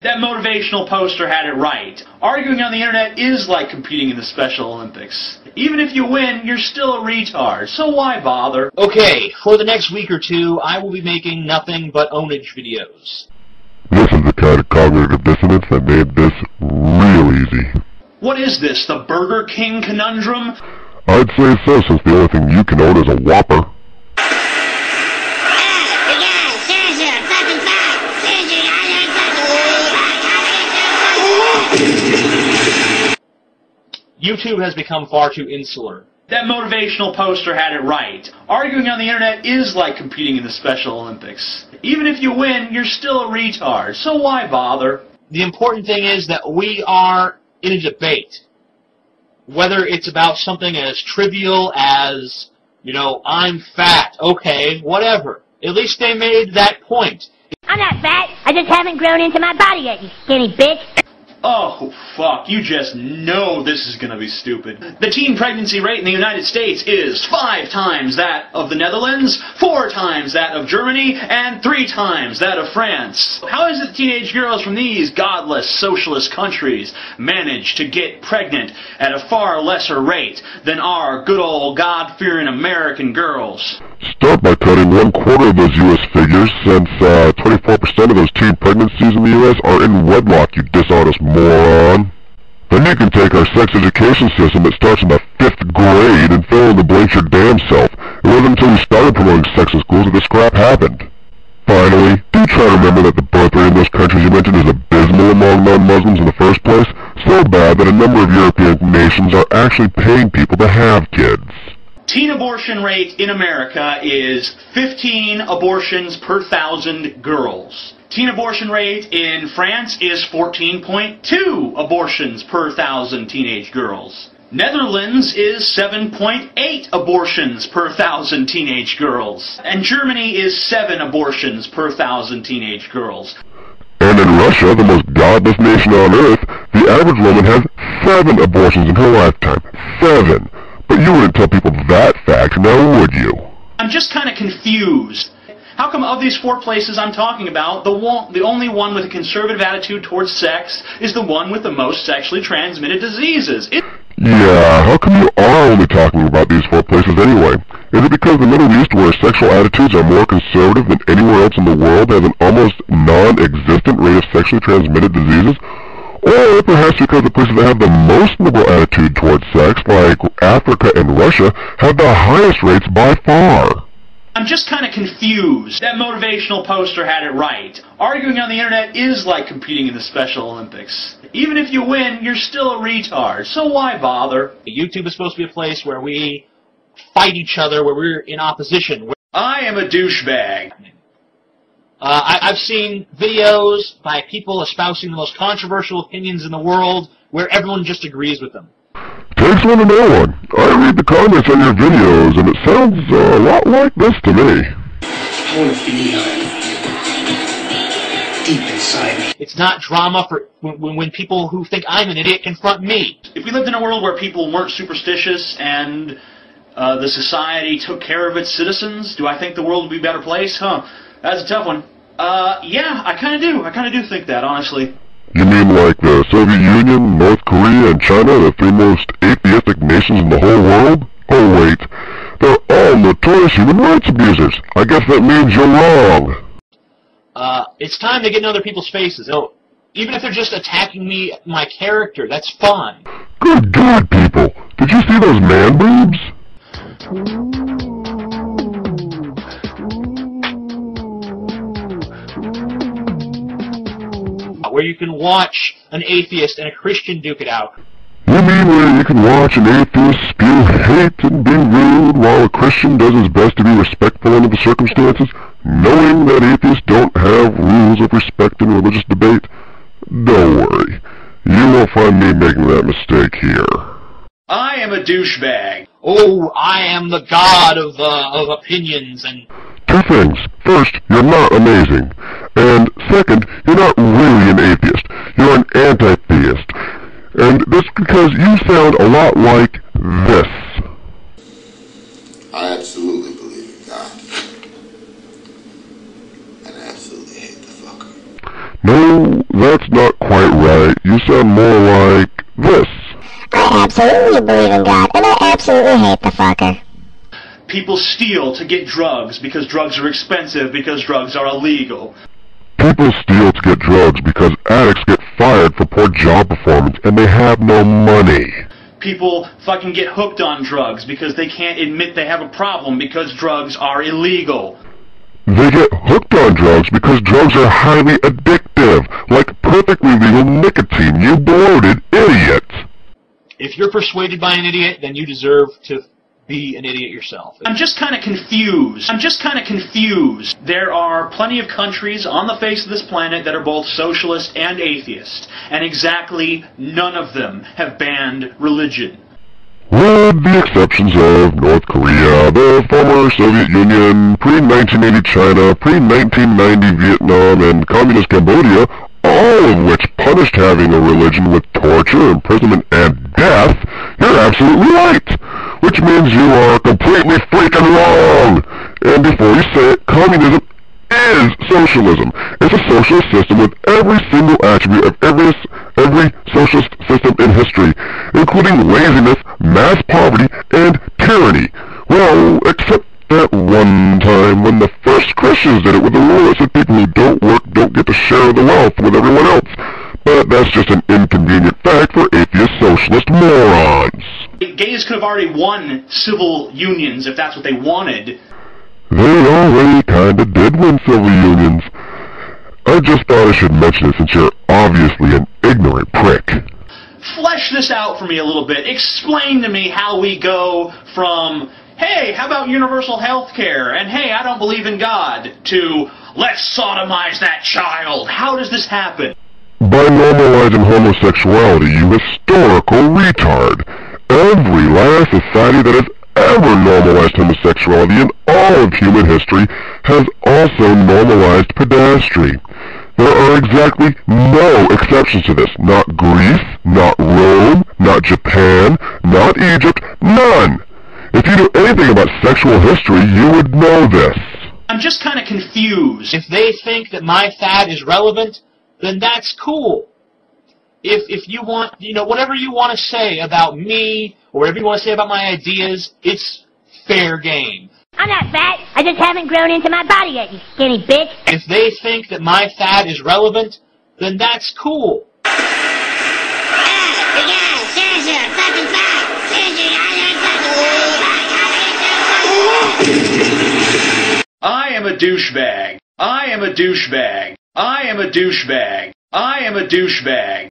That motivational poster had it right. Arguing on the internet is like competing in the Special Olympics. Even if you win, you're still a retard, so why bother? Okay, for the next week or two, I will be making nothing but ownage videos. This is the kind of cognitive dissonance that made this real easy. What is this, the Burger King conundrum? I'd say so, since the only thing you can own is a Whopper. YouTube has become far too insular. That motivational poster had it right. Arguing on the internet is like competing in the Special Olympics. Even if you win, you're still a retard, so why bother? The important thing is that we are in a debate. Whether it's about something as trivial as, you know, I'm fat, okay, whatever. At least they made that point. I'm not fat, I just haven't grown into my body yet, you skinny bitch. Oh, fuck, you just know this is gonna be stupid. The teen pregnancy rate in the United States is 5 times that of the Netherlands, 4 times that of Germany, and 3 times that of France. How is it that teenage girls from these godless socialist countries manage to get pregnant at a far lesser rate than our good old God-fearing American girls? Start by cutting 1/4 of those U.S. figures, since 24% of those teen pregnancies in the U.S. are in wedlock, you dishonest moron. Then you can take our sex education system that starts in the 5th grade and fill in the blanks your damn self. It wasn't until we started promoting sex in schools that this crap happened. Finally, do try to remember that the birth rate in those countries you mentioned is abysmal among non-Muslims in the first place, so bad that a number of European nations are actually paying people to have kids. Teen abortion rate in America is 15 abortions per 1,000 girls. Teen abortion rate in France is 14.2 abortions per 1,000 teenage girls. Netherlands is 7.8 abortions per 1,000 teenage girls. And Germany is 7 abortions per 1,000 teenage girls. And in Russia, the most godless nation on earth, the average woman has 7 abortions in her lifetime. 7! But you wouldn't tell people that fact, now would you? I'm just kind of confused. How come of these 4 places I'm talking about, the only one with a conservative attitude towards sex is the one with the most sexually transmitted diseases? Yeah, how come you are only talking about these 4 places anyway? Is it because the Middle East, where sexual attitudes are more conservative than anywhere else in the world, has an almost non-existent rate of sexually transmitted diseases? Or perhaps because the places that have the most liberal attitude towards sex, like Africa and Russia, have the highest rates by far? I'm just kind of confused. That motivational poster had it right. Arguing on the internet is like competing in the Special Olympics. Even if you win, you're still a retard, so why bother? YouTube is supposed to be a place where we fight each other, where we're in opposition. I am a douchebag. I've seen videos by people espousing the most controversial opinions in the world where everyone just agrees with them. Takes one to know one. I read the comments on your videos, and it sounds a lot like this to me. I want to feel deep inside me. It's not drama for when people who think I'm an idiot confront me. If we lived in a world where people weren't superstitious and the society took care of its citizens, do I think the world would be a better place? That's a tough one. Yeah, I kind of do. I kind of do think that, honestly. You mean like the Soviet Union, North Korea, and China, the 3 most atheistic nations in the whole world? Oh wait, they're all notorious human rights abusers. I guess that means you're wrong. It's time to get in other people's faces. Oh, even if they're just attacking me, my character, that's fine. Good God, people! Did you see those man boobs? Where you can watch an atheist and a Christian duke it out. You mean where you can watch an atheist spew hate and be rude while a Christian does his best to be respectful under the circumstances, knowing that atheists don't have rules of respect in religious debate? Don't worry. You won't find me making that mistake here. I am a douchebag. Oh, I am the god of opinions and... 2 things. First, you're not amazing. And second, you're not really an atheist. You're an anti-theist. And that's because you sound a lot like this. I absolutely believe in God. And I absolutely hate the fucker. No, That's not quite right. You sound more like this. I absolutely believe in God, and I absolutely hate the fucker. People steal to get drugs because drugs are expensive, because drugs are illegal. People steal to get drugs because addicts get fired for poor job performance and they have no money. People fucking get hooked on drugs because they can't admit they have a problem because drugs are illegal. They get hooked on drugs because drugs are highly addictive, like perfectly legal nicotine, you bloated idiot. If you're persuaded by an idiot, then you deserve to be an idiot yourself. I'm just kind of confused. There are plenty of countries on the face of this planet that are both socialist and atheist, and exactly none of them have banned religion. With the exceptions of North Korea, the former Soviet Union, pre-1980 China, pre-1990 Vietnam, and communist Cambodia, all of which punished having a religion with torture, imprisonment, and death, you're absolutely right. Which means you are completely freaking wrong. And before you say it, communism is socialism. It's a socialist system with every single attribute of every socialist system in history, including laziness, mass poverty, and tyranny. Well, except that one time when the first Christians did it with the rule that said people who don't work don't get to share the wealth with everyone else. But that's just an inconvenient fact for atheist socialist morons. Gays could have already won civil unions if that's what they wanted. They already kinda did win civil unions. I just thought I should mention it since you're obviously an ignorant prick. Flesh this out for me a little bit. Explain to me how we go from, hey, how about universal health care? And hey, I don't believe in God, to let's sodomize that child. How does this happen? By normalizing homosexuality, you historical retard. Every last society that has ever normalized homosexuality in all of human history has also normalized pedastry. There are exactly no exceptions to this. Not Greece, not Rome, not Japan, not Egypt, none. If you knew anything about sexual history, you would know this. I'm just kind of confused. If they think that my fad is relevant, then that's cool. If you want, whatever you want to say about me, or whatever you want to say about my ideas, it's fair game. I'm not fat. I just haven't grown into my body yet, you skinny bitch. If they think that my fad is relevant, then that's cool. I am a douchebag. I am a douchebag. I am a douchebag. I am a douchebag.